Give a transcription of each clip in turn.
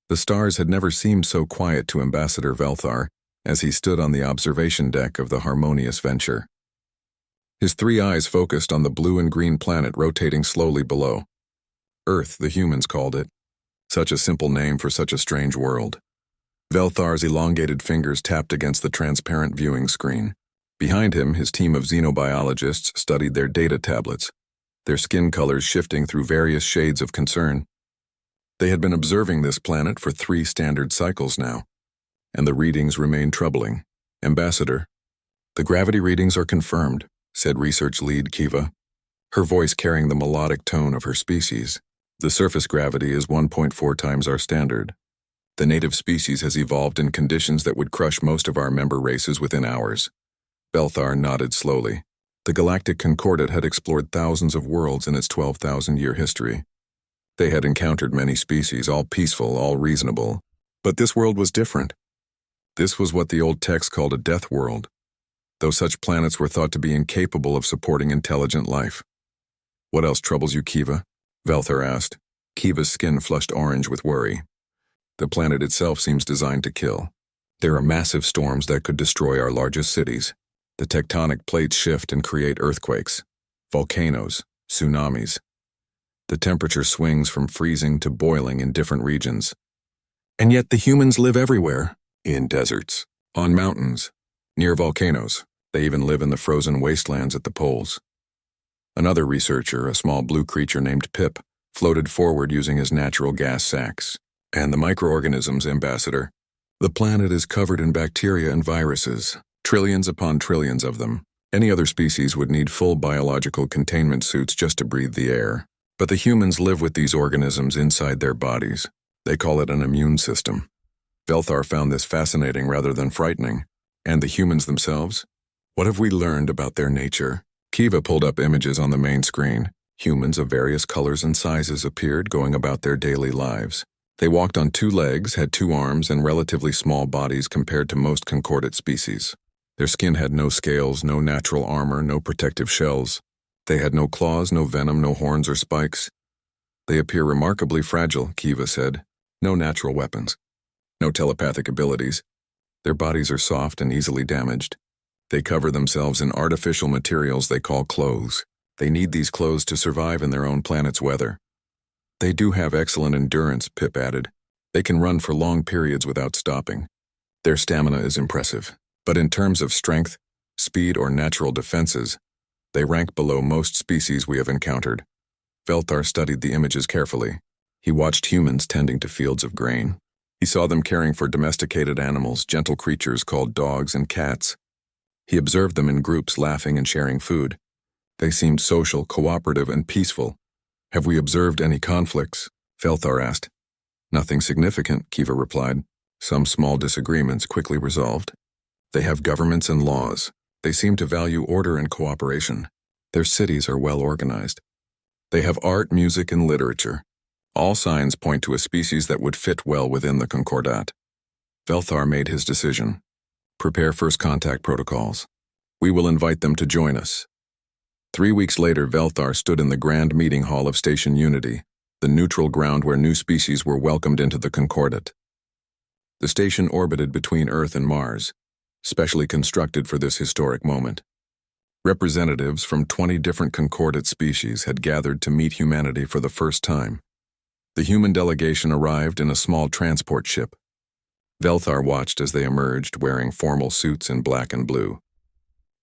The stars had never seemed so quiet to Ambassador Velthar as he stood on the observation deck of the harmonious venture. His three eyes focused on the blue and green planet rotating slowly below. Earth, the humans called it. Such a simple name for such a strange world. Velthar's elongated fingers tapped against the transparent viewing screen. Behind him, his team of xenobiologists studied their data tablets, their skin colors shifting through various shades of concern. They had been observing this planet for 3 standard cycles now, and the readings remained troubling. Ambassador, the gravity readings are confirmed, said research lead Kiva, her voice carrying the melodic tone of her species. The surface gravity is 1.4 times our standard. The native species has evolved in conditions that would crush most of our member races within hours. Velthar nodded slowly. The Galactic Concordat had explored thousands of worlds in its 12,000-year history. They had encountered many species, all peaceful, all reasonable. But this world was different. This was what the old text called a death world, though such planets were thought to be incapable of supporting intelligent life. What else troubles you, Kiva? Velthar asked. Kiva's skin flushed orange with worry. The planet itself seems designed to kill. There are massive storms that could destroy our largest cities. The tectonic plates shift and create earthquakes, volcanoes, tsunamis. The temperature swings from freezing to boiling in different regions. And yet the humans live everywhere, in deserts, on mountains, near volcanoes. They even live in the frozen wastelands at the poles. Another researcher, a small blue creature named Pip, floated forward using his natural gas sacs. And the microorganisms, Ambassador. The planet is covered in bacteria and viruses, trillions upon trillions of them. Any other species would need full biological containment suits just to breathe the air. But the humans live with these organisms inside their bodies. They call it an immune system. Velthar found this fascinating rather than frightening. And the humans themselves? What have we learned about their nature? Kiva pulled up images on the main screen. Humans of various colors and sizes appeared going about their daily lives. They walked on 2 legs, had 2 arms, and relatively small bodies compared to most concordat species. Their skin had no scales, no natural armor, no protective shells. They had no claws, no venom, no horns or spikes. They appear remarkably fragile, Kiva said. No natural weapons. No telepathic abilities. Their bodies are soft and easily damaged. They cover themselves in artificial materials they call clothes. They need these clothes to survive in their own planet's weather. They do have excellent endurance, Pip added. They can run for long periods without stopping. Their stamina is impressive. But in terms of strength, speed, or natural defenses, they rank below most species we have encountered. Velthar studied the images carefully. He watched humans tending to fields of grain. He saw them caring for domesticated animals, gentle creatures called dogs and cats. He observed them in groups laughing and sharing food. They seemed social, cooperative, and peaceful. Have we observed any conflicts? Velthar asked. Nothing significant, Kiva replied. Some small disagreements quickly resolved. They have governments and laws. They seem to value order and cooperation. Their cities are well organized. They have art, music, and literature. All signs point to a species that would fit well within the Concordat. Velthar made his decision. Prepare first contact protocols. We will invite them to join us. 3 weeks later, Velthar stood in the grand meeting hall of Station Unity, the neutral ground where new species were welcomed into the Concordat. The station orbited between Earth and Mars, specially constructed for this historic moment. Representatives from 20 different Concordat species had gathered to meet humanity for the first time. The human delegation arrived in a small transport ship. Velthar watched as they emerged wearing formal suits in black and blue.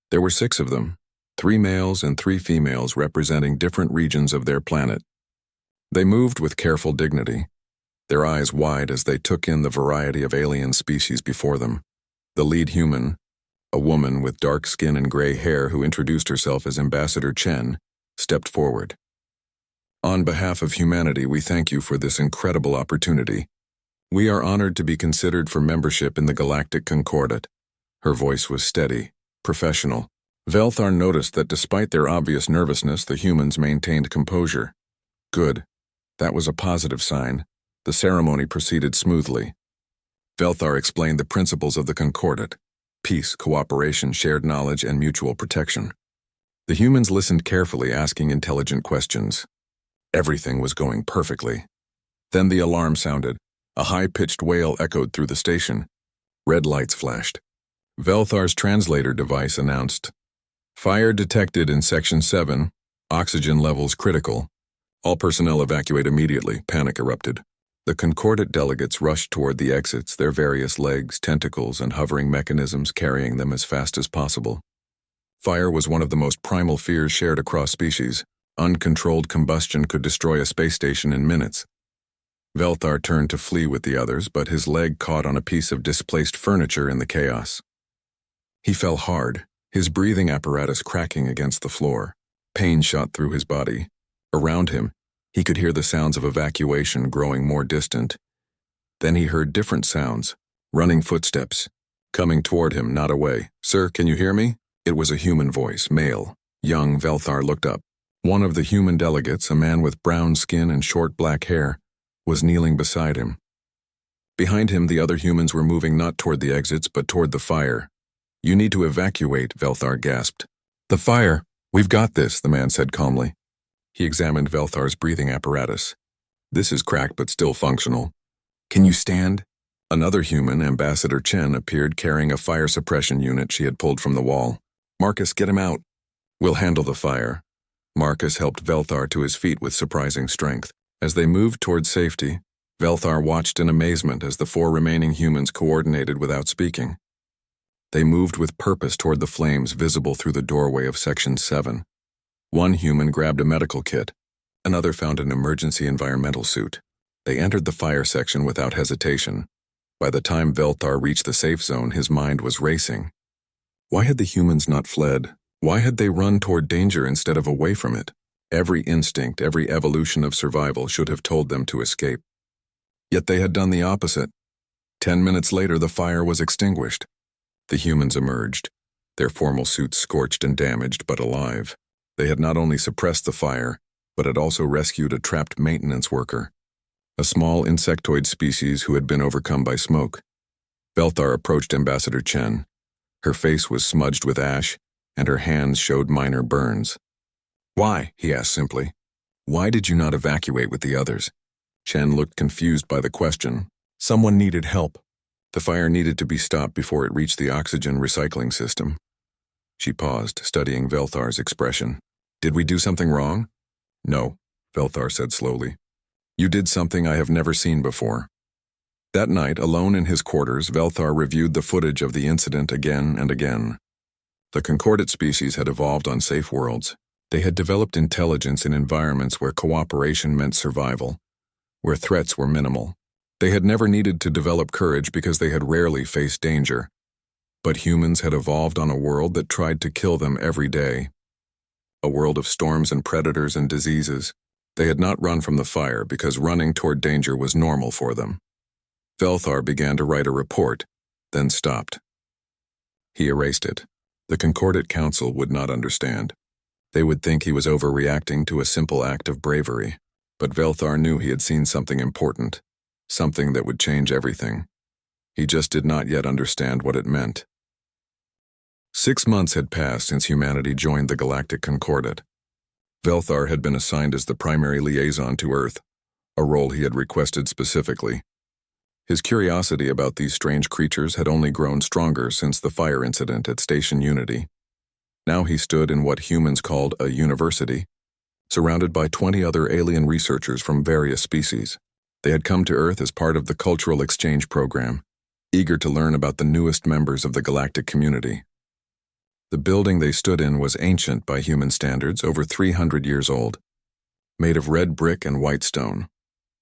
There were 6 of them, 3 males and 3 females representing different regions of their planet. They moved with careful dignity, their eyes wide as they took in the variety of alien species before them. The lead human, a woman with dark skin and gray hair who introduced herself as Ambassador Chen, stepped forward. On behalf of humanity, we thank you for this incredible opportunity. We are honored to be considered for membership in the Galactic Concordat. Her voice was steady, professional. Velthar noticed that despite their obvious nervousness, the humans maintained composure. Good. That was a positive sign. The ceremony proceeded smoothly. Velthar explained the principles of the Concordat: peace, cooperation, shared knowledge, and mutual protection. The humans listened carefully, asking intelligent questions. Everything was going perfectly. Then the alarm sounded. A high-pitched wail echoed through the station. Red lights flashed. Velthar's translator device announced, "Fire detected in Section 7. Oxygen levels critical. All personnel evacuate immediately." Panic erupted. The Concordat delegates rushed toward the exits, their various legs, tentacles, and hovering mechanisms carrying them as fast as possible. Fire was one of the most primal fears shared across species. Uncontrolled combustion could destroy a space station in minutes. Velthar turned to flee with the others, but his leg caught on a piece of displaced furniture in the chaos. He fell hard, his breathing apparatus cracking against the floor. Pain shot through his body. Around him, he could hear the sounds of evacuation growing more distant. Then he heard different sounds, running footsteps, coming toward him, not away. "Sir, can you hear me?" It was a human voice, male. Young Velthar looked up. One of the human delegates, a man with brown skin and short black hair, was kneeling beside him. Behind him, the other humans were moving not toward the exits, but toward the fire. "You need to evacuate," Velthar gasped. "The fire! We've got this," the man said calmly. He examined Velthar's breathing apparatus. "This is cracked but still functional. Can you stand?" Another human, Ambassador Chen, appeared carrying a fire suppression unit she had pulled from the wall. "Marcus, get him out." "We'll handle the fire." Marcus helped Velthar to his feet with surprising strength. As they moved toward safety, Velthar watched in amazement as the 4 remaining humans coordinated without speaking. They moved with purpose toward the flames visible through the doorway of Section 7. One human grabbed a medical kit. Another found an emergency environmental suit. They entered the fire section without hesitation. By the time Velthar reached the safe zone, his mind was racing. Why had the humans not fled? Why had they run toward danger instead of away from it? Every instinct, every evolution of survival should have told them to escape. Yet they had done the opposite. 10 minutes later, the fire was extinguished. The humans emerged, their formal suits scorched and damaged, but alive. They had not only suppressed the fire, but had also rescued a trapped maintenance worker, a small insectoid species who had been overcome by smoke. Velthar approached Ambassador Chen. Her face was smudged with ash, and her hands showed minor burns. "Why?" he asked simply. "Why did you not evacuate with the others?" Chen looked confused by the question. "Someone needed help. The fire needed to be stopped before it reached the oxygen recycling system." She paused, studying Velthar's expression. "Did we do something wrong?" "No," Velthar said slowly. "You did something I have never seen before." That night, alone in his quarters, Velthar reviewed the footage of the incident again and again. The Concordat species had evolved on safe worlds. They had developed intelligence in environments where cooperation meant survival, where threats were minimal. They had never needed to develop courage because they had rarely faced danger. But humans had evolved on a world that tried to kill them every day. A world of storms and predators and diseases. They had not run from the fire because running toward danger was normal for them. Velthar began to write a report, then stopped. He erased it. The Concordat Council would not understand. They would think he was overreacting to a simple act of bravery. But Velthar knew he had seen something important, something that would change everything. He just did not yet understand what it meant. 6 months had passed since humanity joined the Galactic Concordat. Velthar had been assigned as the primary liaison to Earth, a role he had requested specifically. His curiosity about these strange creatures had only grown stronger since the fire incident at Station Unity. Now he stood in what humans called a university, surrounded by 20 other alien researchers from various species. They had come to Earth as part of the cultural exchange program, eager to learn about the newest members of the galactic community. The building they stood in was ancient by human standards, over 300 years old, made of red brick and white stone.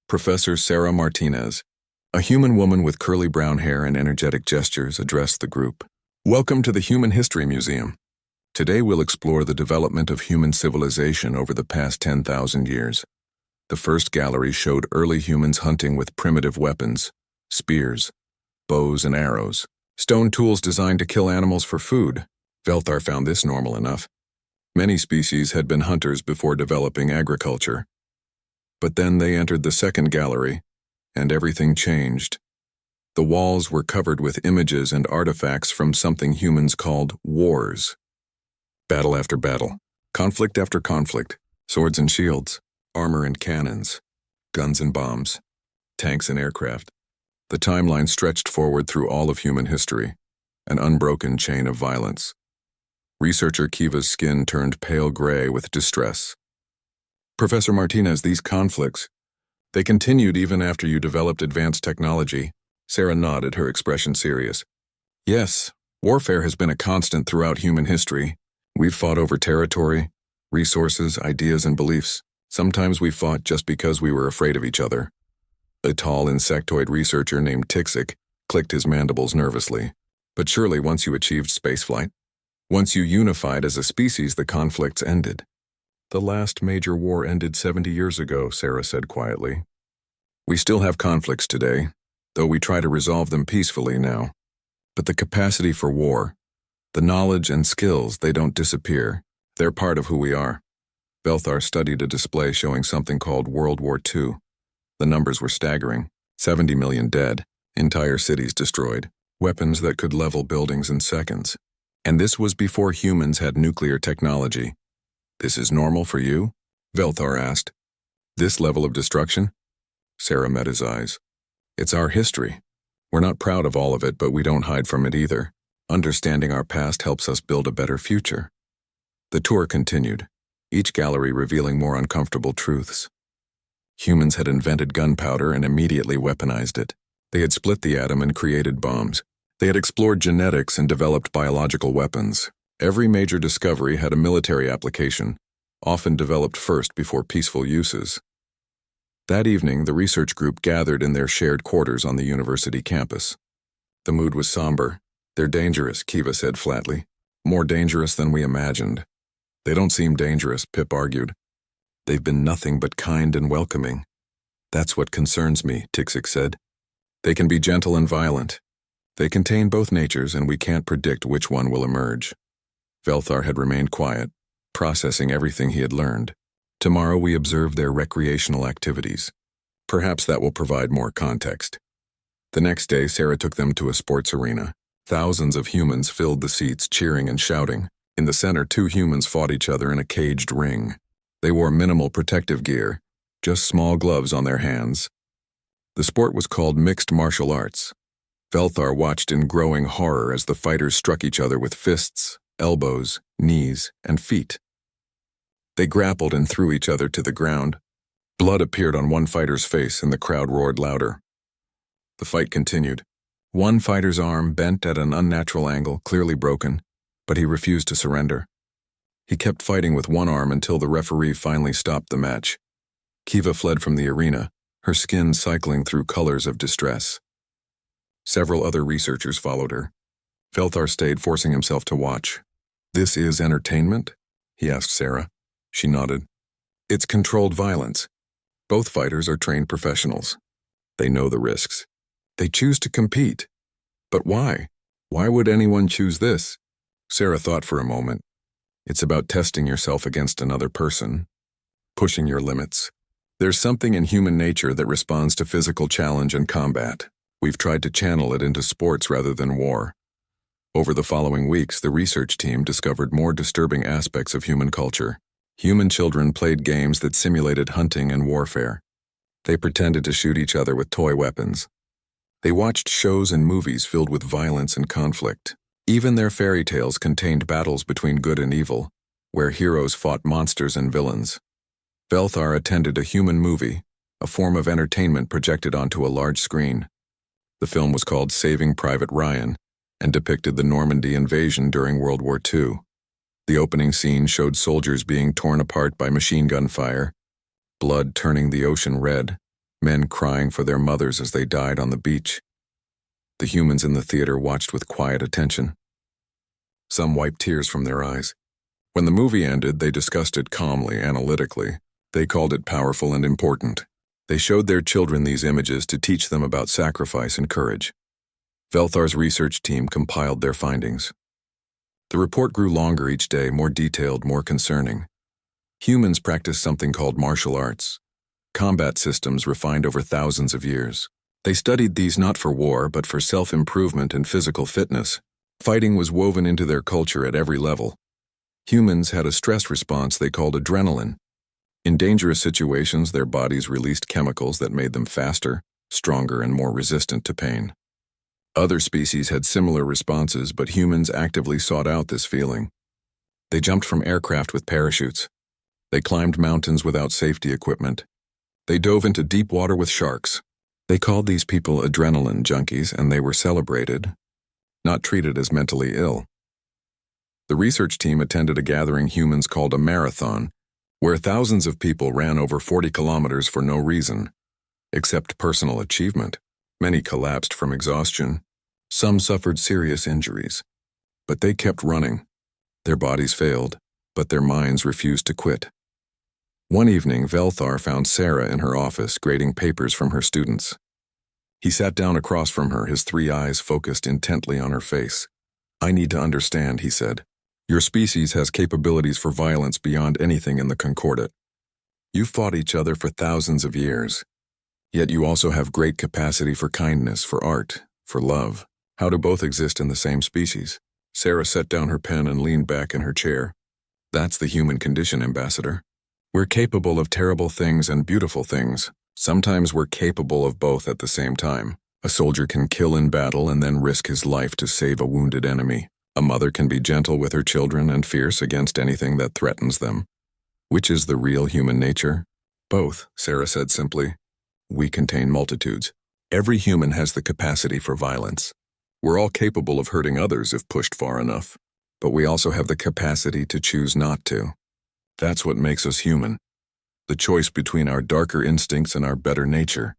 Professor Sarah Martinez, a human woman with curly brown hair and energetic gestures, addressed the group. "Welcome to the Human History Museum. Today we'll explore the development of human civilization over the past 10,000 years. The first gallery showed early humans hunting with primitive weapons, spears, bows and arrows, stone tools designed to kill animals for food. Velthar found this normal enough. Many species had been hunters before developing agriculture. But then they entered the second gallery, and everything changed. The walls were covered with images and artifacts from something humans called wars. Battle after battle, conflict after conflict, swords and shields, armor and cannons, guns and bombs, tanks and aircraft. The timeline stretched forward through all of human history, an unbroken chain of violence. Researcher Kiva's skin turned pale gray with distress. Professor Martinez, these conflicts, they continued even after you developed advanced technology. Sarah nodded, her expression serious. Yes, warfare has been a constant throughout human history. We've fought over territory, resources, ideas, and beliefs. Sometimes we fought just because we were afraid of each other. A tall insectoid researcher named Tixik clicked his mandibles nervously. But surely once you achieved spaceflight, once you unified as a species, the conflicts ended. The last major war ended 70 years ago, Sarah said quietly. We still have conflicts today, though we try to resolve them peacefully now. But the capacity for war, the knowledge and skills, they don't disappear. They're part of who we are. Belthar studied a display showing something called World War II. The numbers were staggering. 70 million dead, entire cities destroyed, weapons that could level buildings in seconds. And this was before humans had nuclear technology. This is normal for you? Belthar asked. This level of destruction? Sarah met his eyes. It's our history. We're not proud of all of it, but we don't hide from it either. Understanding our past helps us build a better future. The tour continued, each gallery revealing more uncomfortable truths. Humans had invented gunpowder and immediately weaponized it. They had split the atom and created bombs. They had explored genetics and developed biological weapons. Every major discovery had a military application, often developed first before peaceful uses. That evening, the research group gathered in their shared quarters on the university campus. The mood was somber. They're dangerous, Kiva said flatly. More dangerous than we imagined. They don't seem dangerous, Pip argued. They've been nothing but kind and welcoming. That's what concerns me, Tixik said. They can be gentle and violent. They contain both natures, and we can't predict which one will emerge. Belthar had remained quiet, processing everything he had learned. Tomorrow we observe their recreational activities. Perhaps that will provide more context. The next day, Sarah took them to a sports arena. Thousands of humans filled the seats, cheering and shouting. In the center, two humans fought each other in a caged ring. They wore minimal protective gear, just small gloves on their hands. The sport was called mixed martial arts. Belthar watched in growing horror as the fighters struck each other with fists, elbows, knees, and feet. They grappled and threw each other to the ground. Blood appeared on one fighter's face and the crowd roared louder. The fight continued. One fighter's arm bent at an unnatural angle, clearly broken, but he refused to surrender. He kept fighting with one arm until the referee finally stopped the match. Kiva fled from the arena, her skin cycling through colors of distress. Several other researchers followed her. Belthar stayed, forcing himself to watch. This is entertainment? He asked Sarah. She nodded. It's controlled violence. Both fighters are trained professionals. They know the risks. They choose to compete. But why? Why would anyone choose this? Sarah thought for a moment. It's about testing yourself against another person, pushing your limits. There's something in human nature that responds to physical challenge and combat. We've tried to channel it into sports rather than war. Over the following weeks, the research team discovered more disturbing aspects of human culture. Human children played games that simulated hunting and warfare. They pretended to shoot each other with toy weapons. They watched shows and movies filled with violence and conflict. Even their fairy tales contained battles between good and evil, where heroes fought monsters and villains. Belthar attended a human movie, a form of entertainment projected onto a large screen. The film was called Saving Private Ryan and depicted the Normandy invasion during World War II. The opening scene showed soldiers being torn apart by machine gun fire, blood turning the ocean red, men crying for their mothers as they died on the beach. The humans in the theater watched with quiet attention. Some wiped tears from their eyes. When the movie ended, they discussed it calmly, analytically. They called it powerful and important. They showed their children these images to teach them about sacrifice and courage. Belthar's research team compiled their findings. The report grew longer each day, more detailed, more concerning. Humans practice something called martial arts, combat systems refined over thousands of years. They studied these not for war, but for self-improvement and physical fitness. Fighting was woven into their culture at every level. Humans had a stress response they called adrenaline. In dangerous situations, their bodies released chemicals that made them faster, stronger and more resistant to pain. Other species had similar responses, but humans actively sought out this feeling. They jumped from aircraft with parachutes. They climbed mountains without safety equipment. They dove into deep water with sharks. They called these people adrenaline junkies, and they were celebrated, not treated as mentally ill. The research team attended a gathering humans called a marathon, where thousands of people ran over 40 kilometers for no reason, except personal achievement. Many collapsed from exhaustion. Some suffered serious injuries. But they kept running. Their bodies failed, but their minds refused to quit. One evening, Velthar found Sarah in her office grading papers from her students. He sat down across from her, his three eyes focused intently on her face. "I need to understand," he said. "Your species has capabilities for violence beyond anything in the Concordat. You've fought each other for thousands of years. Yet you also have great capacity for kindness, for art, for love. How do both exist in the same species?" Sarah set down her pen and leaned back in her chair. "That's the human condition, Ambassador. We're capable of terrible things and beautiful things. Sometimes we're capable of both at the same time. A soldier can kill in battle and then risk his life to save a wounded enemy. A mother can be gentle with her children and fierce against anything that threatens them. Which is the real human nature?" "Both," Sarah said simply. "We contain multitudes. Every human has the capacity for violence. We're all capable of hurting others if pushed far enough. But we also have the capacity to choose not to. That's what makes us human. The choice between our darker instincts and our better nature."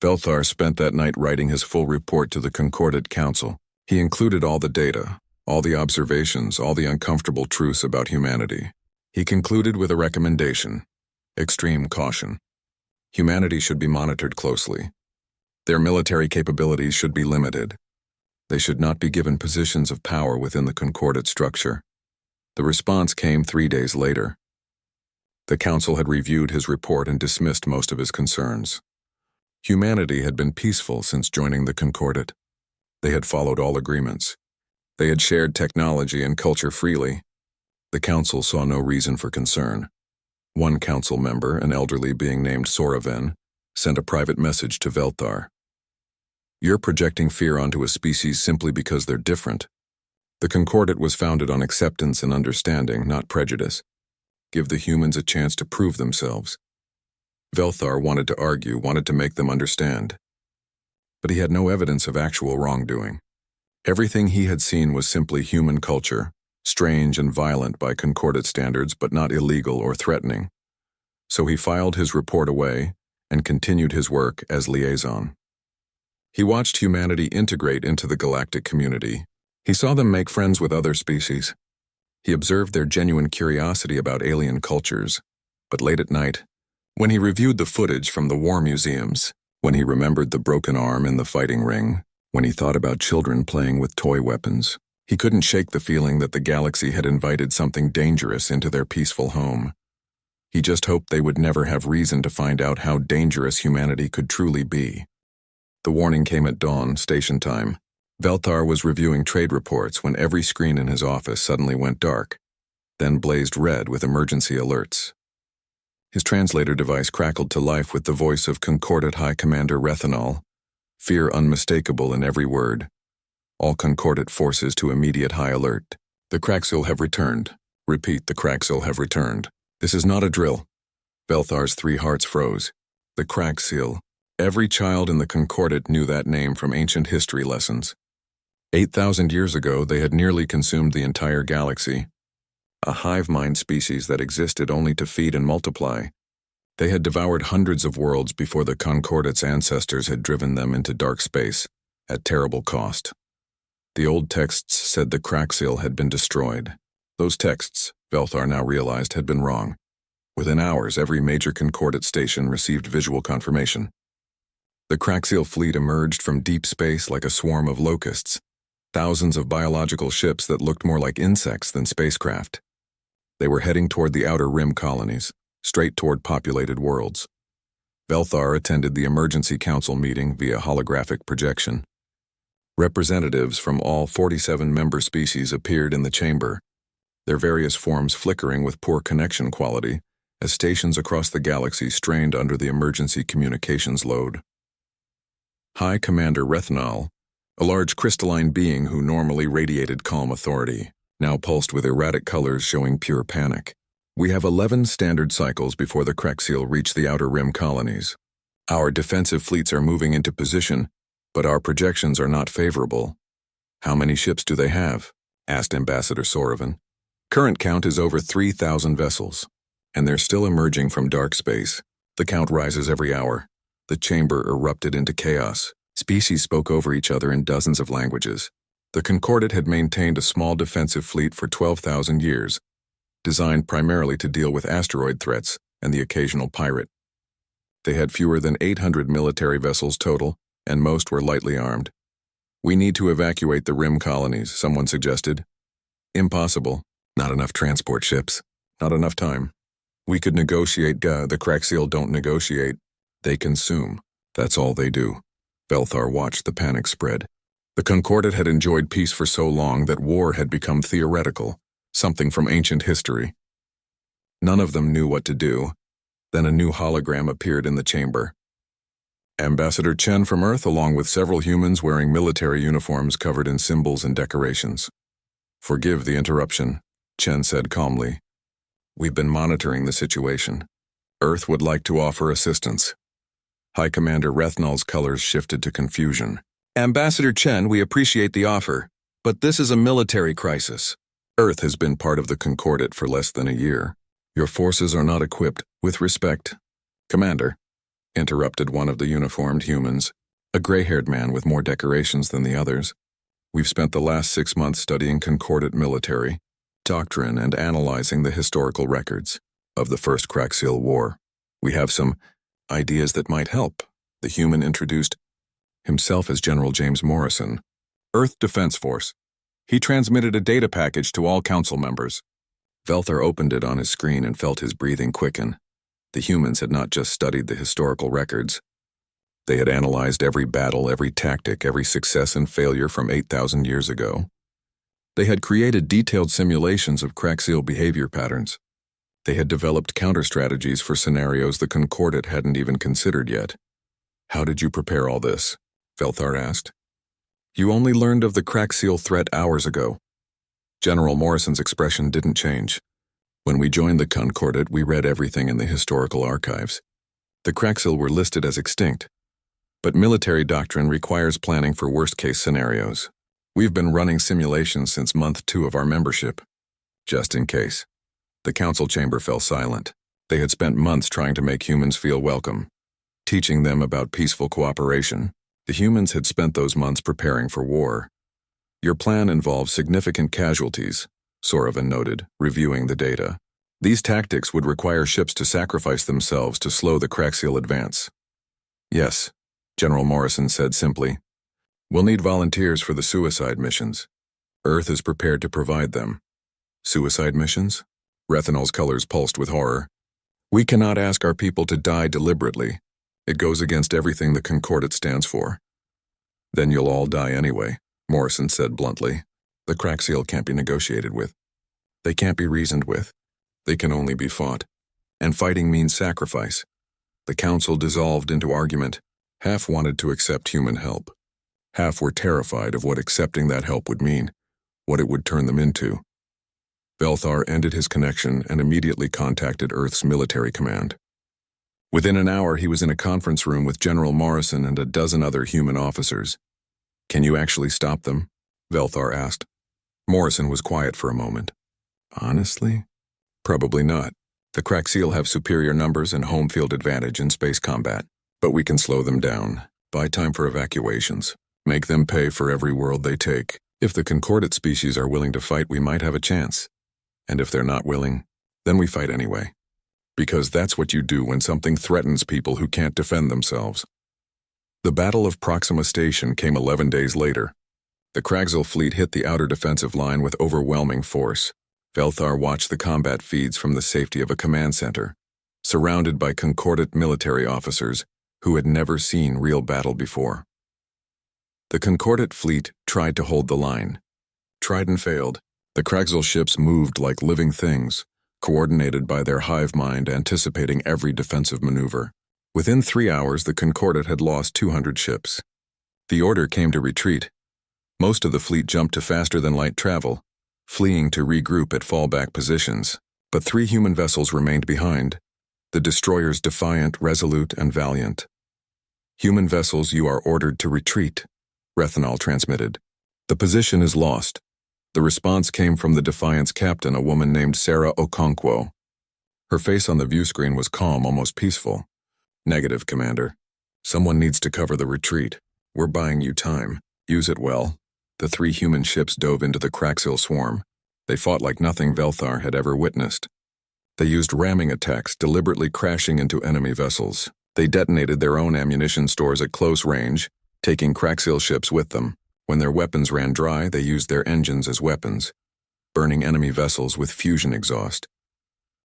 Velthar spent that night writing his full report to the Concordat Council. He included all the data, all the observations, all the uncomfortable truths about humanity. He concluded with a recommendation: extreme caution. Humanity should be monitored closely. Their military capabilities should be limited. They should not be given positions of power within the Concordat structure. The response came 3 days later. The council had reviewed his report and dismissed most of his concerns. Humanity had been peaceful since joining the Concordat. They had followed all agreements. They had shared technology and culture freely. The council saw no reason for concern. One council member, an elderly being named Soraven, sent a private message to Velthar. "You're projecting fear onto a species simply because they're different. The Concordat was founded on acceptance and understanding, not prejudice. Give the humans a chance to prove themselves." Velthar wanted to argue, wanted to make them understand. But he had no evidence of actual wrongdoing. Everything he had seen was simply human culture, strange and violent by Concordat standards, but not illegal or threatening. So he filed his report away and continued his work as liaison. He watched humanity integrate into the galactic community. He saw them make friends with other species. He observed their genuine curiosity about alien cultures. But late at night, when he reviewed the footage from the war museums, when he remembered the broken arm in the fighting ring, when he thought about children playing with toy weapons, he couldn't shake the feeling that the galaxy had invited something dangerous into their peaceful home. He just hoped they would never have reason to find out how dangerous humanity could truly be. The warning came at dawn, station time. Velthar was reviewing trade reports when every screen in his office suddenly went dark, then blazed red with emergency alerts. His translator device crackled to life with the voice of Concordat High Commander Rethanol, fear unmistakable in every word. "All Concordat forces to immediate high alert. The Kraxil have returned. Repeat, the Kraxil have returned. This is not a drill." Velthar's 3 hearts froze. The Kraxil. Every child in the Concordat knew that name from ancient history lessons. 8,000 years ago, they had nearly consumed the entire galaxy. A hive mind species that existed only to feed and multiply. They had devoured hundreds of worlds before the Concordat's ancestors had driven them into dark space, at terrible cost. The old texts said the Kraxil had been destroyed. Those texts, Velthar now realized, had been wrong. Within hours, every major Concordat station received visual confirmation. The Kraxil fleet emerged from deep space like a swarm of locusts, thousands of biological ships that looked more like insects than spacecraft. They were heading toward the outer rim colonies, straight toward populated worlds. Velthar attended the emergency council meeting via holographic projection. Representatives from all 47 member species appeared in the chamber, their various forms flickering with poor connection quality as stations across the galaxy strained under the emergency communications load. High Commander Rethnal, a large crystalline being who normally radiated calm authority, now pulsed with erratic colors showing pure panic. We have 11 standard cycles before the Krexil reach the Outer Rim colonies. Our defensive fleets are moving into position, but our projections are not favorable. How many ships do they have? Asked Ambassador Sorovan. Current count is over 3,000 vessels, and they're still emerging from dark space. The count rises every hour. The chamber erupted into chaos. Species spoke over each other in dozens of languages. The Concordat had maintained a small defensive fleet for 12,000 years, designed primarily to deal with asteroid threats and the occasional pirate. They had fewer than 800 military vessels total, and most were lightly armed. We need to evacuate the Rim colonies, someone suggested. Impossible. Not enough transport ships. Not enough time. We could negotiate. The Krexil don't negotiate. They consume. That's all they do. Velthar watched the panic spread. The Concordat had enjoyed peace for so long that war had become theoretical, something from ancient history. None of them knew what to do. Then a new hologram appeared in the chamber. Ambassador Chen from Earth, along with several humans wearing military uniforms covered in symbols and decorations. Forgive the interruption, Chen said calmly. We've been monitoring the situation. Earth would like to offer assistance. High Commander Rethnal's colors shifted to confusion. Ambassador Chen, we appreciate the offer, but this is a military crisis. Earth has been part of the Concordat for less than a year. Your forces are not equipped. With respect, Commander, interrupted one of the uniformed humans, a gray-haired man with more decorations than the others. We've spent the last 6 months studying Concordat military, doctrine, and analyzing the historical records of the First Krexil War. We have some ideas that might help. The human introduced himself as General James Morrison, Earth Defense Force. He transmitted a data package to all council members. Velthar opened it on his screen and felt his breathing quicken. The humans had not just studied the historical records. They had analyzed every battle, every tactic, every success and failure from 8,000 years ago. They had created detailed simulations of Krexil behavior patterns. They had developed counter-strategies for scenarios the Concordat hadn't even considered yet. How did you prepare all this? Velthar asked. You only learned of the Krexil threat hours ago. General Morrison's expression didn't change. When we joined the Concordat, we read everything in the historical archives. The Krexil were listed as extinct, but military doctrine requires planning for worst-case scenarios. We've been running simulations since month 2 of our membership. Just in case. The council chamber fell silent. They had spent months trying to make humans feel welcome, teaching them about peaceful cooperation. The humans had spent those months preparing for war. Your plan involves significant casualties, Sorovan noted, reviewing the data. These tactics would require ships to sacrifice themselves to slow the Krexil advance. Yes, General Morrison said simply. We'll need volunteers for the suicide missions. Earth is prepared to provide them. Suicide missions? Rethanol's colors pulsed with horror. We cannot ask our people to die deliberately. It goes against everything the Concordat stands for. Then you'll all die anyway, Morrison said bluntly. The Krexil can't be negotiated with. They can't be reasoned with. They can only be fought. And fighting means sacrifice. The council dissolved into argument. Half wanted to accept human help. Half were terrified of what accepting that help would mean, what it would turn them into. Velthar ended his connection and immediately contacted Earth's military command. Within an hour, he was in a conference room with General Morrison and a dozen other human officers. Can you actually stop them? Velthar asked. Morrison was quiet for a moment. Honestly? Probably not. The Krexil have superior numbers and home field advantage in space combat, but we can slow them down, buy time for evacuations, make them pay for every world they take. If the Concordat species are willing to fight, we might have a chance. And if they're not willing, then we fight anyway. Because that's what you do when something threatens people who can't defend themselves. The Battle of Proxima Station came 11 days later. The Krexil fleet hit the outer defensive line with overwhelming force. Velthar watched the combat feeds from the safety of a command center, surrounded by Concordat military officers who had never seen real battle before. The Concordat fleet tried to hold the line. Tried and failed. The Krexil ships moved like living things, coordinated by their hive mind anticipating every defensive maneuver. Within 3 hours, the Concordat had lost 200 ships. The order came to retreat. Most of the fleet jumped to faster-than-light travel, fleeing to regroup at fallback positions. But 3 human vessels remained behind, the destroyers Defiant, Resolute, and Valiant. "Human vessels, you are ordered to retreat," Rethanol transmitted. "The position is lost." The response came from the Defiant's captain, a woman named Sarah Okonkwo. Her face on the view screen was calm, almost peaceful. "Negative, Commander. Someone needs to cover the retreat. We're buying you time. Use it well." The 3 human ships dove into the Kraxil swarm. They fought like nothing Velthar had ever witnessed. They used ramming attacks, deliberately crashing into enemy vessels. They detonated their own ammunition stores at close range, taking Kraxil ships with them. When their weapons ran dry, they used their engines as weapons, burning enemy vessels with fusion exhaust.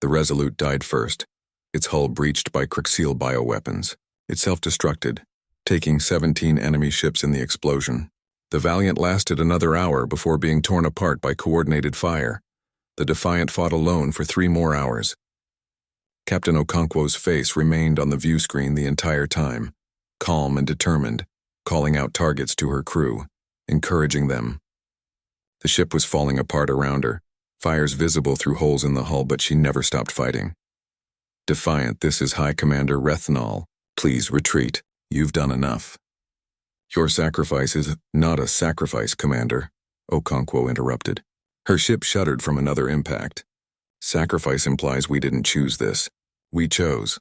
The Resolute died first, its hull breached by Kraxil bioweapons. It self-destructed, taking 17 enemy ships in the explosion. The Valiant lasted another hour before being torn apart by coordinated fire. The Defiant fought alone for 3 more hours. Captain Okonkwo's face remained on the view screen the entire time, calm and determined, calling out targets to her crew, encouraging them. The ship was falling apart around her, fires visible through holes in the hull, but she never stopped fighting. "Defiant, this is High Commander Rethanol. Please retreat. You've done enough." "Your sacrifice is not a sacrifice, Commander," Okonkwo interrupted. Her ship shuddered from another impact. "Sacrifice implies we didn't choose this. We chose.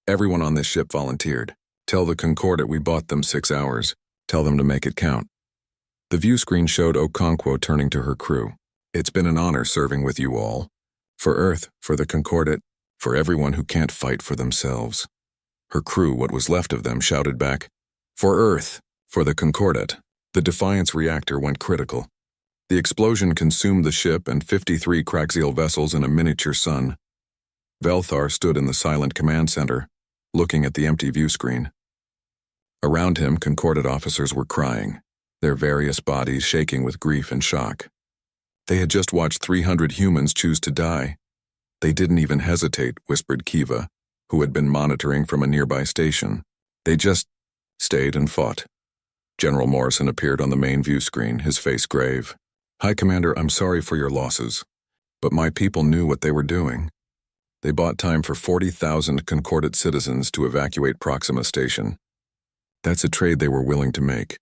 Everyone on this ship volunteered. Tell the Concordat we bought them 6 hours. Tell them to make it count." The view screen showed Okonkwo turning to her crew. "It's been an honor serving with you all. For Earth, for the Concordat, for everyone who can't fight for themselves." Her crew, what was left of them, shouted back, "For Earth, for the Concordat." The Defiant's reactor went critical. The explosion consumed the ship and 53 Kraxil vessels in a miniature sun. Velthar stood in the silent command center, looking at the empty view screen. Around him, Concordat officers were crying, their various bodies shaking with grief and shock. They had just watched 300 humans choose to die. "They didn't even hesitate," whispered Kiva, who had been monitoring from a nearby station. "They just stayed and fought." General Morrison appeared on the main view screen, his face grave. "High Commander, I'm sorry for your losses, but my people knew what they were doing. They bought time for 40,000 Concordat citizens to evacuate Proxima Station. That's a trade they were willing to make."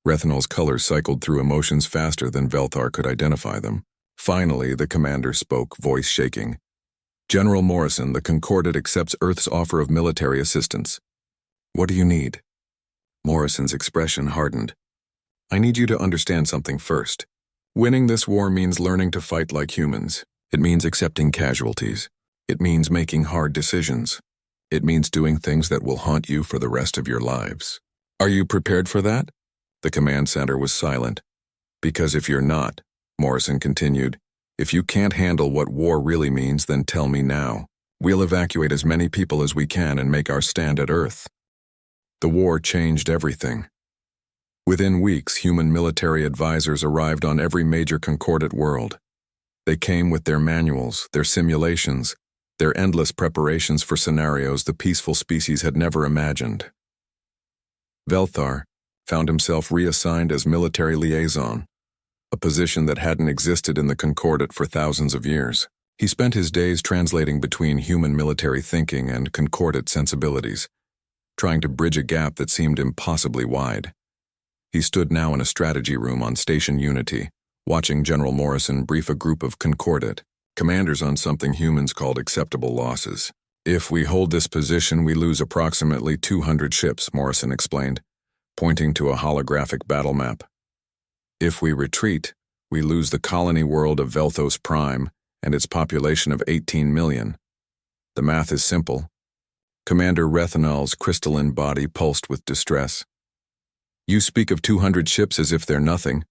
Rethanol's colors cycled through emotions faster than Velthar could identify them. Finally, the commander spoke, voice shaking. "General Morrison, the Concordat accepts Earth's offer of military assistance. What do you need?" Morrison's expression hardened. "I need you to understand something first. Winning this war means learning to fight like humans. It means accepting casualties. It means making hard decisions. It means doing things that will haunt you for the rest of your lives. Are you prepared for that?" The command center was silent. "Because if you're not," Morrison continued, "if you can't handle what war really means, then tell me now. We'll evacuate as many people as we can and make our stand at Earth." The war changed everything. Within weeks, human military advisors arrived on every major Concordat world. They came with their manuals, their simulations, their endless preparations for scenarios the peaceful species had never imagined. Velthar found himself reassigned as military liaison, a position that hadn't existed in the Concordat for thousands of years. He spent his days translating between human military thinking and Concordat sensibilities, trying to bridge a gap that seemed impossibly wide. He stood now in a strategy room on Station Unity, watching General Morrison brief a group of Concordat commanders on something humans called acceptable losses. "If we hold this position, we lose approximately 200 ships," Morrison explained, pointing to a holographic battle map. "If we retreat, we lose the colony world of Velthos Prime and its population of 18 million. The math is simple." Commander Rethanol's crystalline body pulsed with distress. "You speak of 200 ships as if they're nothing.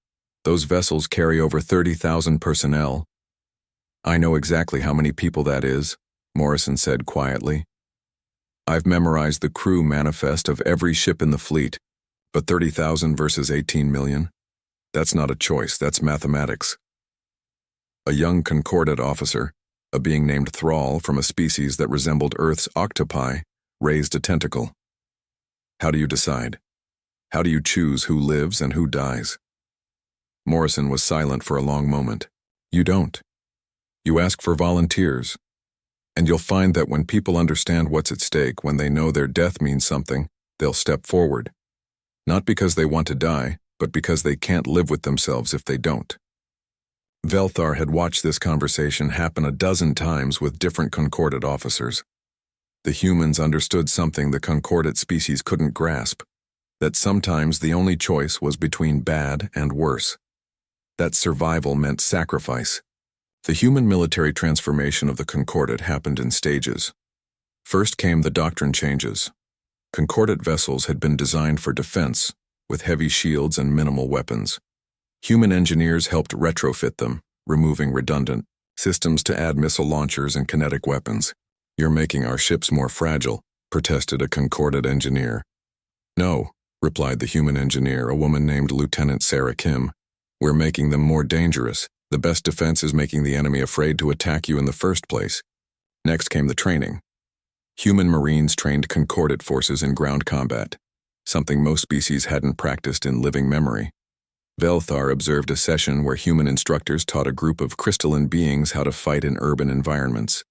Those vessels carry over 30,000 personnel." "I know exactly how many people that is," Morrison said quietly. "I've memorized the crew manifest of every ship in the fleet, but 30,000 versus 18 million? That's not a choice, that's mathematics." A young Concordat officer, a being named Thrall from a species that resembled Earth's octopi, raised a tentacle. "How do you decide?" How do you choose who lives and who dies? Morrison was silent for a long moment. You don't. You ask for volunteers. And you'll find that when people understand what's at stake, when they know their death means something, they'll step forward. Not because they want to die, but because they can't live with themselves if they don't. Velthar had watched this conversation happen a dozen times with different Concordat officers. The humans understood something the Concordat species couldn't grasp, that sometimes the only choice was between bad and worse. That survival meant sacrifice. The human military transformation of the Concordat happened in stages. First came the doctrine changes. Concordat vessels had been designed for defense, with heavy shields and minimal weapons. Human engineers helped retrofit them, removing redundant systems to add missile launchers and kinetic weapons. You're making our ships more fragile, protested a Concordat engineer. No, replied the human engineer, a woman named Lieutenant Sarah Kim. We're making them more dangerous. The best defense is making the enemy afraid to attack you in the first place. Next came the training. Human Marines trained Concordat forces in ground combat, something most species hadn't practiced in living memory. Velthar observed a session where human instructors taught a group of crystalline beings how to fight in urban environments.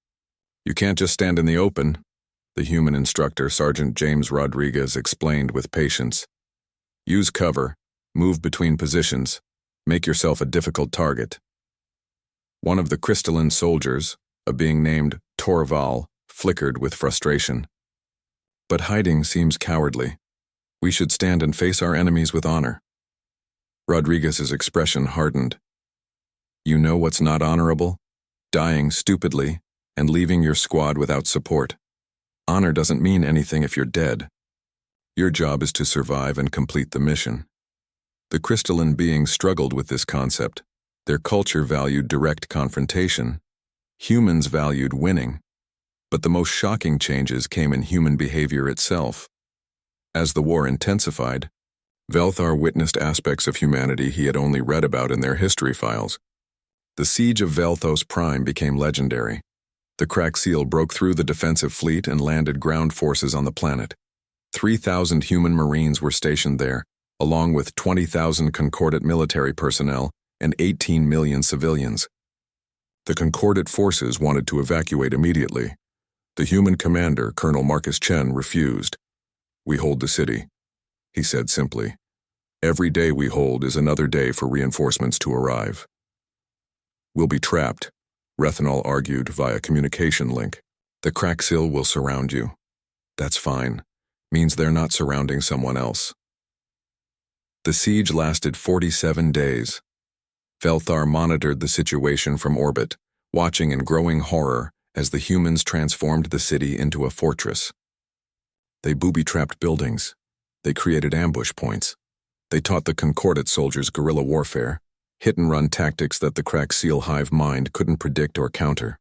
You can't just stand in the open, the human instructor, Sergeant James Rodriguez, explained with patience. Use cover, move between positions, make yourself a difficult target. One of the crystalline soldiers, a being named Torval, flickered with frustration. But hiding seems cowardly. We should stand and face our enemies with honor. Rodriguez's expression hardened. You know what's not honorable? Dying stupidly and leaving your squad without support. Honor doesn't mean anything if you're dead. Your job is to survive and complete the mission. The crystalline beings struggled with this concept. Their culture valued direct confrontation. Humans valued winning. But the most shocking changes came in human behavior itself. As the war intensified, Velthar witnessed aspects of humanity he had only read about in their history files. The siege of Velthos Prime became legendary. The crack seal broke through the defensive fleet and landed ground forces on the planet. 3,000 human Marines were stationed there, along with 20,000 Concordat military personnel and 18 million civilians. The Concordat forces wanted to evacuate immediately. The human commander, Colonel Marcus Chen, refused. We hold the city, he said simply. Every day we hold is another day for reinforcements to arrive. We'll be trapped, Rethanol argued via communication link. The crack seal will surround you. That's fine. Means they're not surrounding someone else. The siege lasted 47 days. Velthar monitored the situation from orbit, watching in growing horror as the humans transformed the city into a fortress. They booby-trapped buildings. They created ambush points. They taught the Concordat soldiers guerrilla warfare, hit-and-run tactics that the crack seal hive mind couldn't predict or counter.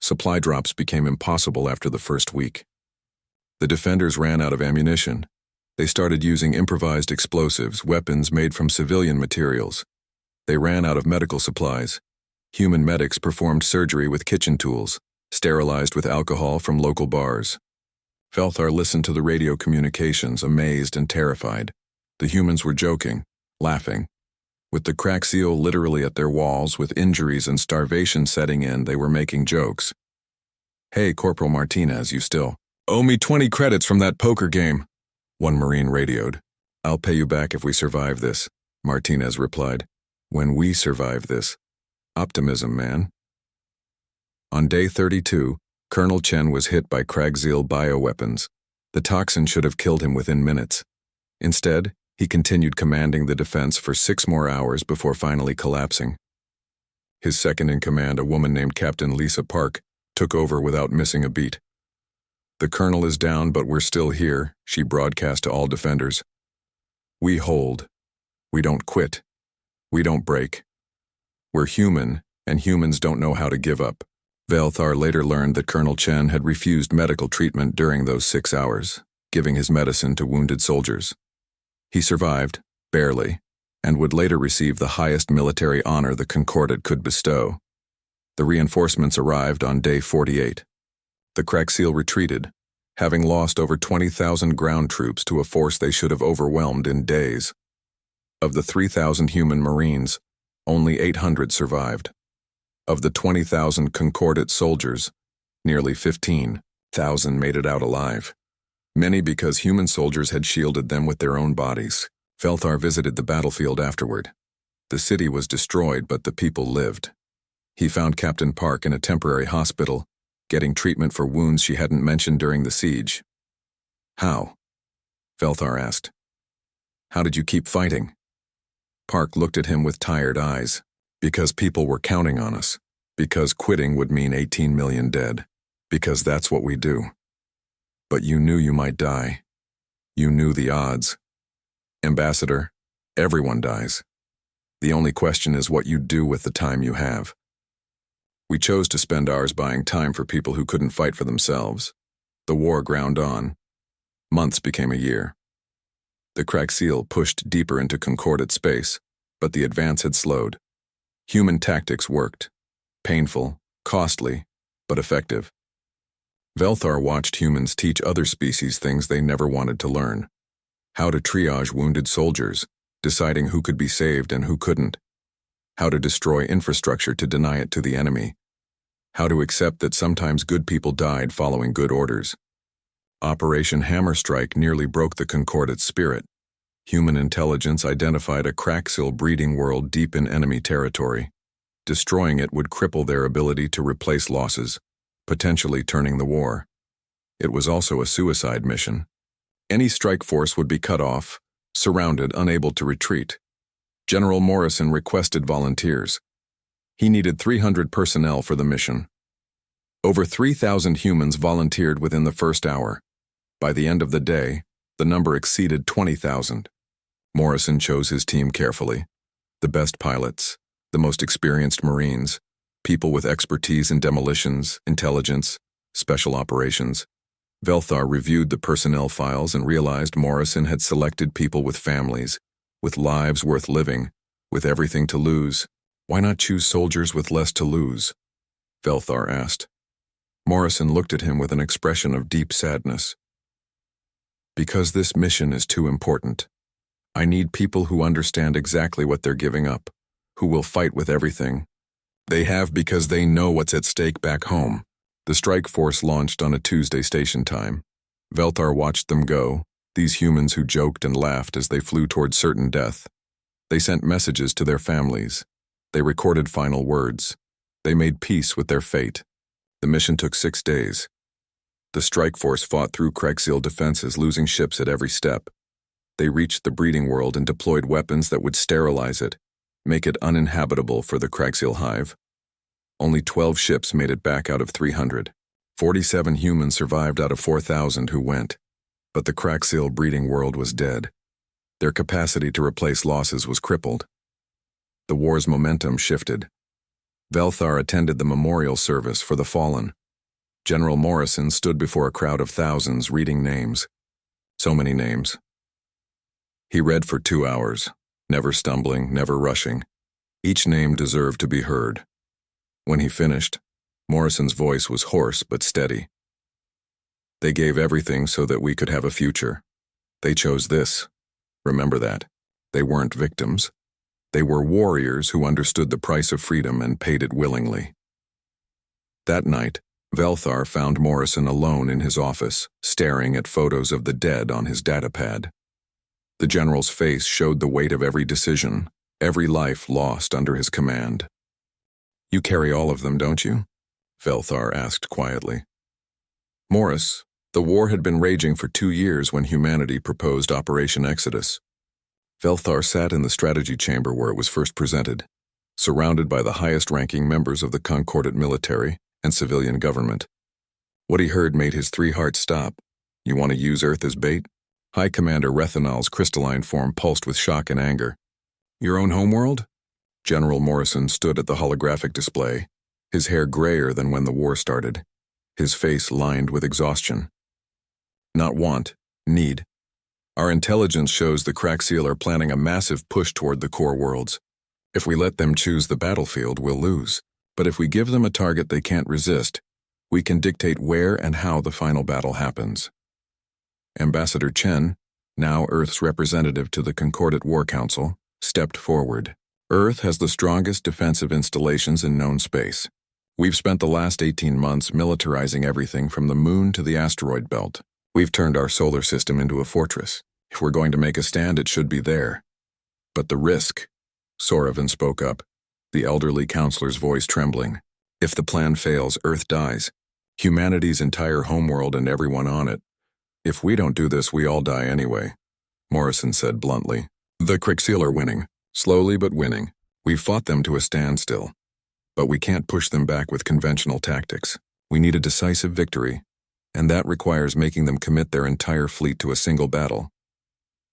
Supply drops became impossible after the first week. The defenders ran out of ammunition. They started using improvised explosives, weapons made from civilian materials. They ran out of medical supplies. Human medics performed surgery with kitchen tools, sterilized with alcohol from local bars. Velthar listened to the radio communications, amazed and terrified. The humans were joking, laughing. With the crack seal literally at their walls, with injuries and starvation setting in, they were making jokes. Hey, Corporal Martinez, you still owe me 20 credits from that poker game, one Marine radioed. I'll pay you back if we survive this, Martinez replied. When we survive this. Optimism, man. On day 32, Colonel Chen was hit by Kragzeal bioweapons. The toxin should have killed him within minutes. Instead, he continued commanding the defense for 6 more hours before finally collapsing. His second-in-command, a woman named Captain Lisa Park, took over without missing a beat. The colonel is down, but we're still here, she broadcast to all defenders. We hold. We don't quit. We don't break. We're human, and humans don't know how to give up. Velthar later learned that Colonel Chen had refused medical treatment during those 6 hours, giving his medicine to wounded soldiers. He survived, barely, and would later receive the highest military honor the Concordat could bestow. The reinforcements arrived on day 48. The crack seal retreated, having lost over 20,000 ground troops to a force they should have overwhelmed in days. Of the 3,000 human Marines, only 800 survived. Of the 20,000 Concordat soldiers, nearly 15,000 made it out alive. Many because human soldiers had shielded them with their own bodies. Velthar visited the battlefield afterward. The city was destroyed, but the people lived. He found Captain Park in a temporary hospital, getting treatment for wounds she hadn't mentioned during the siege. How? Velthar asked. How did you keep fighting? Park looked at him with tired eyes. Because people were counting on us. Because quitting would mean 18 million dead. Because that's what we do. But you knew you might die. You knew the odds. Ambassador, everyone dies. The only question is what you do with the time you have. We chose to spend ours buying time for people who couldn't fight for themselves. The war ground on. Months became a year. The Kraxil pushed deeper into Concordat space, but the advance had slowed. Human tactics worked. Painful, costly, but effective. Velthar watched humans teach other species things they never wanted to learn. How to triage wounded soldiers, deciding who could be saved and who couldn't. How to destroy infrastructure to deny it to the enemy. How to accept that sometimes good people died following good orders. Operation Hammerstrike nearly broke the Concordat spirit. Human intelligence identified a Kraxil breeding world deep in enemy territory. Destroying it would cripple their ability to replace losses, potentially turning the war. It was also a suicide mission. Any strike force would be cut off, surrounded, unable to retreat. General Morrison requested volunteers. He needed 300 personnel for the mission. Over 3,000 humans volunteered within the first hour. By the end of the day, the number exceeded 20,000. Morrison chose his team carefully. The best pilots, the most experienced Marines, people with expertise in demolitions, intelligence, special operations. Velthar reviewed the personnel files and realized Morrison had selected people with families, with lives worth living, with everything to lose. Why not choose soldiers with less to lose? Velthar asked. Morrison looked at him with an expression of deep sadness. Because this mission is too important. I need people who understand exactly what they're giving up, who will fight with everything they have because they know what's at stake back home. The strike force launched on a Tuesday station time. Velthar watched them go, these humans who joked and laughed as they flew toward certain death. They sent messages to their families. They recorded final words. They made peace with their fate. The mission took 6 days. The strike force fought through Kraxil defenses, losing ships at every step. They reached the breeding world and deployed weapons that would sterilize it, make it uninhabitable for the Kraxil hive. Only 12 ships made it back out of 300. 47 humans survived out of 4,000 who went. But the Kraxil breeding world was dead. Their capacity to replace losses was crippled. The war's momentum shifted. Velthar attended the memorial service for the fallen. General Morrison stood before a crowd of thousands reading names. So many names. He read for 2 hours, never stumbling, never rushing. Each name deserved to be heard. When he finished, Morrison's voice was hoarse but steady. They gave everything so that we could have a future. They chose this. Remember that. They weren't victims. They were warriors who understood the price of freedom and paid it willingly. That night, Velthar found Morrison alone in his office, staring at photos of the dead on his datapad. The general's face showed the weight of every decision, every life lost under his command. You carry all of them, don't you? Velthar asked quietly. Morris, the war had been raging for 2 years when humanity proposed Operation Exodus. Velthar sat in the strategy chamber where it was first presented, surrounded by the highest-ranking members of the Concordat military and civilian government. What he heard made his 3 hearts stop. You want to use Earth as bait? High Commander Rethanal's crystalline form pulsed with shock and anger. Your own homeworld? General Morrison stood at the holographic display, his hair grayer than when the war started, his face lined with exhaustion. Not want, need. Our intelligence shows the Kraxil are planning a massive push toward the core worlds. If we let them choose the battlefield, we'll lose. But if we give them a target they can't resist, We can dictate where and how the final battle happens. Ambassador Chen, now Earth's representative to the Concordat War Council, stepped forward. Earth has the strongest defensive installations in known space. We've spent the last 18 months militarizing everything from the moon to the asteroid belt. We've turned our solar system into a fortress. If we're going to make a stand, it should be there. But the risk, Soravan spoke up, the elderly counselor's voice trembling. If the plan fails, Earth dies. Humanity's entire homeworld and everyone on it. If we don't do this, we all die anyway, Morrison said bluntly. The Crixil are winning, slowly but winning. We've fought them to a standstill. But we can't push them back with conventional tactics. We need a decisive victory, and that requires making them commit their entire fleet to a single battle.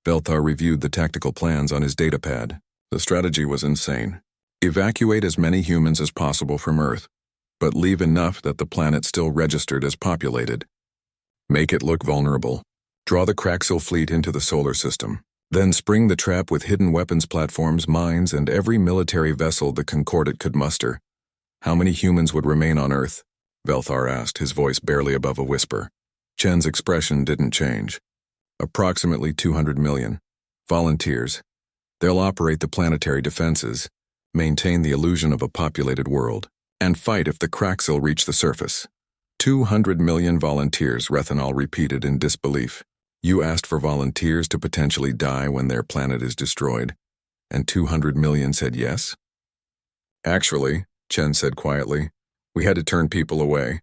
Belthar reviewed the tactical plans on his datapad. The strategy was insane. Evacuate as many humans as possible from Earth, but leave enough that the planet still registered as populated. Make it look vulnerable. Draw the Crixil fleet into the solar system. Then spring the trap with hidden weapons platforms, mines, and every military vessel the Concordat could muster. How many humans would remain on Earth? Belthar asked, his voice barely above a whisper. Chen's expression didn't change. Approximately 200 million. Volunteers. They'll operate the planetary defenses, maintain the illusion of a populated world, and fight if the Crixil reach the surface. 200 million volunteers, Rethanol repeated in disbelief. You asked for volunteers to potentially die when their planet is destroyed, and 200 million said yes? Actually, Chen said quietly, we had to turn people away.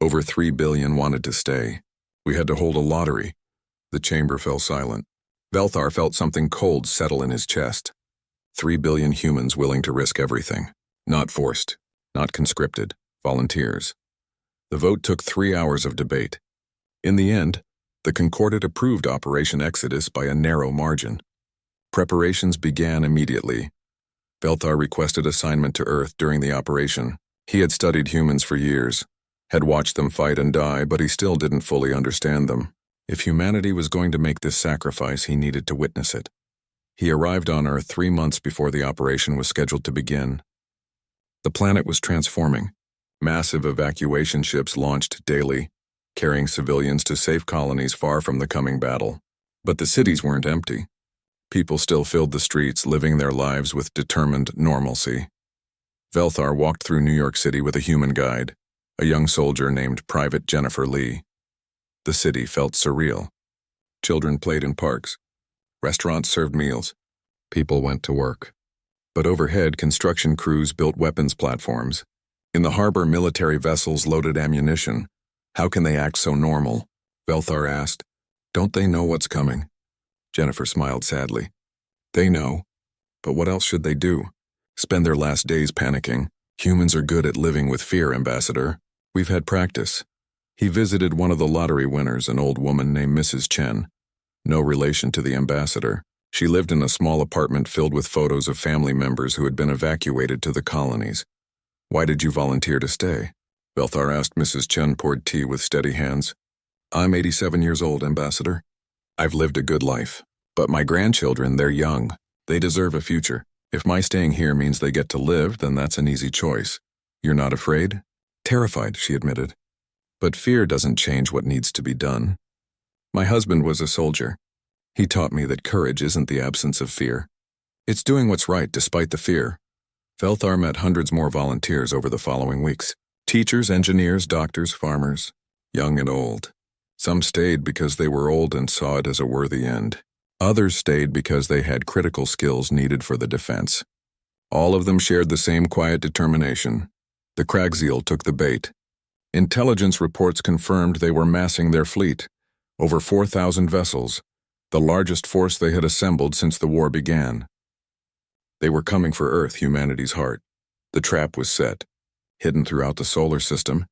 Over 3 billion wanted to stay. We had to hold a lottery. The chamber fell silent. Belthar felt something cold settle in his chest. 3 billion humans willing to risk everything. Not forced, not conscripted, volunteers. The vote took 3 hours of debate. In the end, the Concordat approved Operation Exodus by a narrow margin. Preparations began immediately. Belthar requested assignment to Earth during the operation. He had studied humans for years, had watched them fight and die, but he still didn't fully understand them. If humanity was going to make this sacrifice, he needed to witness it. He arrived on Earth 3 months before the operation was scheduled to begin. The planet was transforming. Massive evacuation ships launched daily, carrying civilians to safe colonies far from the coming battle. But the cities weren't empty. People still filled the streets, living their lives with determined normalcy. Belthar walked through New York City with a human guide, a young soldier named Private Jennifer Lee. The city felt surreal. Children played in parks. Restaurants served meals. People went to work. But overhead, construction crews built weapons platforms. In the harbor, military vessels loaded ammunition. How can they act so normal? Belthar asked. Don't they know what's coming? Jennifer smiled sadly. They know. But what else should they do? Spend their last days panicking? Humans are good at living with fear, Ambassador. We've had practice. He visited one of the lottery winners, an old woman named Mrs. Chen. No relation to the ambassador. She lived in a small apartment filled with photos of family members who had been evacuated to the colonies. Why did you volunteer to stay? Belthar asked. Mrs. Chen poured tea with steady hands. I'm 87 years old, Ambassador. I've lived a good life. But my grandchildren, they're young. They deserve a future. If my staying here means they get to live, then that's an easy choice. You're not afraid? Terrified, she admitted. But fear doesn't change what needs to be done. My husband was a soldier. He taught me that courage isn't the absence of fear. It's doing what's right despite the fear. Belthar met hundreds more volunteers over the following weeks. Teachers, engineers, doctors, farmers, young and old. Some stayed because they were old and saw it as a worthy end. Others stayed because they had critical skills needed for the defense. All of them shared the same quiet determination. The Crixil took the bait. Intelligence reports confirmed they were massing their fleet. Over 4,000 vessels, the largest force they had assembled since the war began. They were coming for Earth, humanity's heart. The trap was set, hidden throughout the solar system,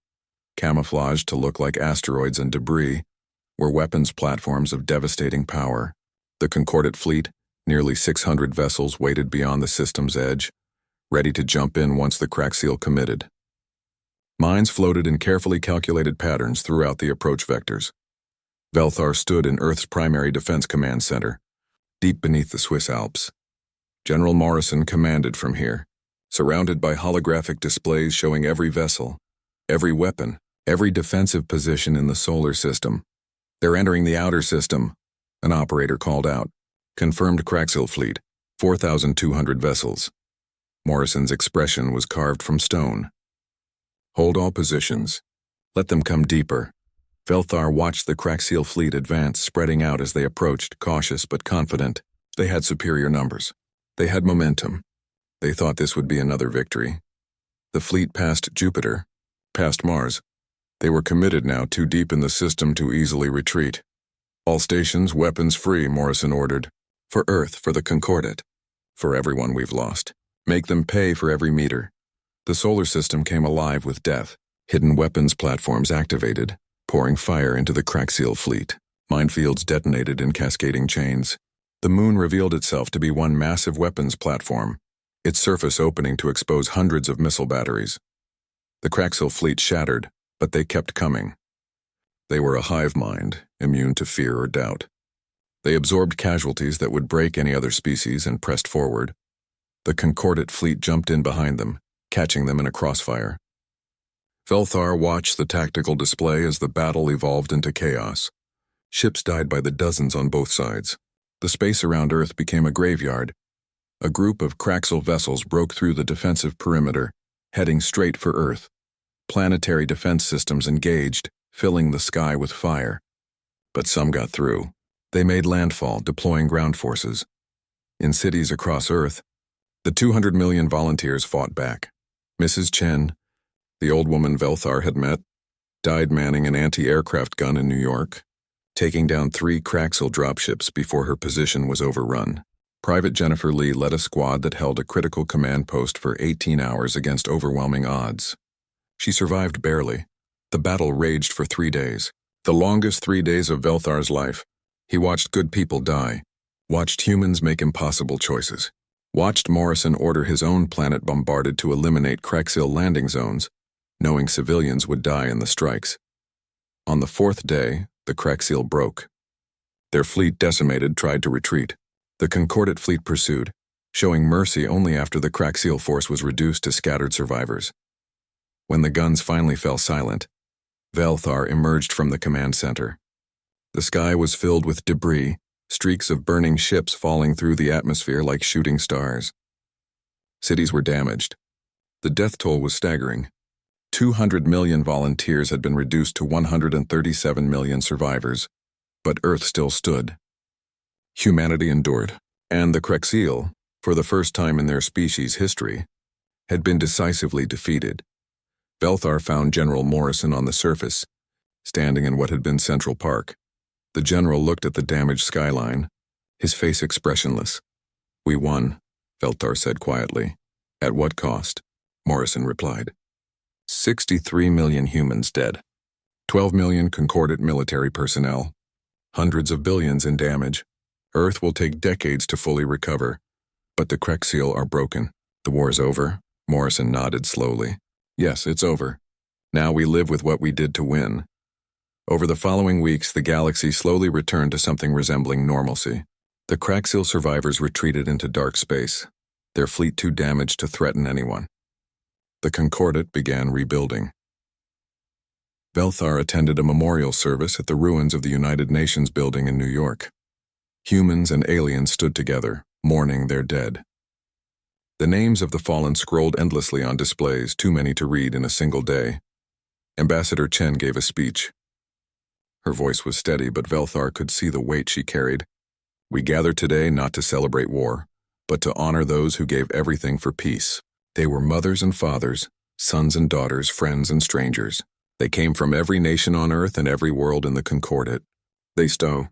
camouflaged to look like asteroids and debris, were weapons platforms of devastating power. The Concordat fleet, nearly 600 vessels, waited beyond the system's edge, ready to jump in once the Crixil committed. Mines floated in carefully calculated patterns throughout the approach vectors. Belthar stood in Earth's primary defense command center, deep beneath the Swiss Alps. General Morrison commanded from here, surrounded by holographic displays showing every vessel, every weapon, Every defensive position in the solar system. They're entering the outer system, an operator called out. Confirmed Kraxil fleet, 4,200 vessels. Morrison's expression was carved from stone. Hold all positions. Let them come deeper. Velthar watched the Kraxil fleet advance, spreading out as they approached, cautious but confident. They had superior numbers. They had momentum. They thought this would be another victory. The fleet passed Jupiter, past Mars. They were committed now, too deep in the system to easily retreat. All stations, weapons free, Morrison ordered. For Earth, for the Concordat. For everyone we've lost. Make them pay for every meter. The solar system came alive with death. Hidden weapons platforms activated, pouring fire into the Kraxil fleet. Minefields detonated in cascading chains. The moon revealed itself to be one massive weapons platform, its surface opening to expose hundreds of missile batteries. The Kraxil fleet shattered, but they kept coming. They were a hive mind, immune to fear or doubt. They absorbed casualties that would break any other species and pressed forward. The Concordat fleet jumped in behind them, catching them in a crossfire. Velthar watched the tactical display as the battle evolved into chaos. Ships died by the dozens on both sides. The space around Earth became a graveyard. A group of Kraxil vessels broke through the defensive perimeter, heading straight for Earth. Planetary defense systems engaged, filling the sky with fire. But some got through. They made landfall, deploying ground forces. In cities across Earth, the 200 million volunteers fought back. Mrs. Chen, the old woman Velthar had met, died manning an anti-aircraft gun in New York, taking down 3 Kraxil dropships before her position was overrun. Private Jennifer Lee led a squad that held a critical command post for 18 hours against overwhelming odds. She survived barely. The battle raged for 3 days, the longest 3 days of Velthar's life. He watched good people die, watched humans make impossible choices, watched Morrison order his own planet bombarded to eliminate Kraxil landing zones, knowing civilians would die in the strikes. On the 4th day, the Kraxil broke. Their fleet, decimated, tried to retreat. The Concordat fleet pursued, showing mercy only after the Kraxil force was reduced to scattered survivors. When the guns finally fell silent, Velthar emerged from the command center. The sky was filled with debris, streaks of burning ships falling through the atmosphere like shooting stars. Cities were damaged. The death toll was staggering. 200 million volunteers had been reduced to 137 million survivors, but Earth still stood. Humanity endured, and the Kraxil, for the first time in their species' history, had been decisively defeated. Velthar found General Morrison on the surface, standing in what had been Central Park. The general looked at the damaged skyline, his face expressionless. "We won," Velthar said quietly. "At what cost?" Morrison replied. 63 million humans dead. 12 million Concordat military personnel. Hundreds of billions in damage. Earth will take decades to fully recover. But the Kraxil are broken. The war's over? Morrison nodded slowly. Yes, it's over. Now we live with what we did to win. Over the following weeks, the galaxy slowly returned to something resembling normalcy. The Kraxil survivors retreated into dark space, their fleet too damaged to threaten anyone. The Concordat began rebuilding. Velthar attended a memorial service at the ruins of the United Nations building in New York. Humans and aliens stood together, mourning their dead. The names of the fallen scrolled endlessly on displays, too many to read in a single day. Ambassador Chen gave a speech. Her voice was steady, but Velthar could see the weight she carried. "We gather today not to celebrate war, but to honor those who gave everything for peace. They were mothers and fathers, sons and daughters, friends and strangers. They came from every nation on Earth and every world in the Concordat. They stow.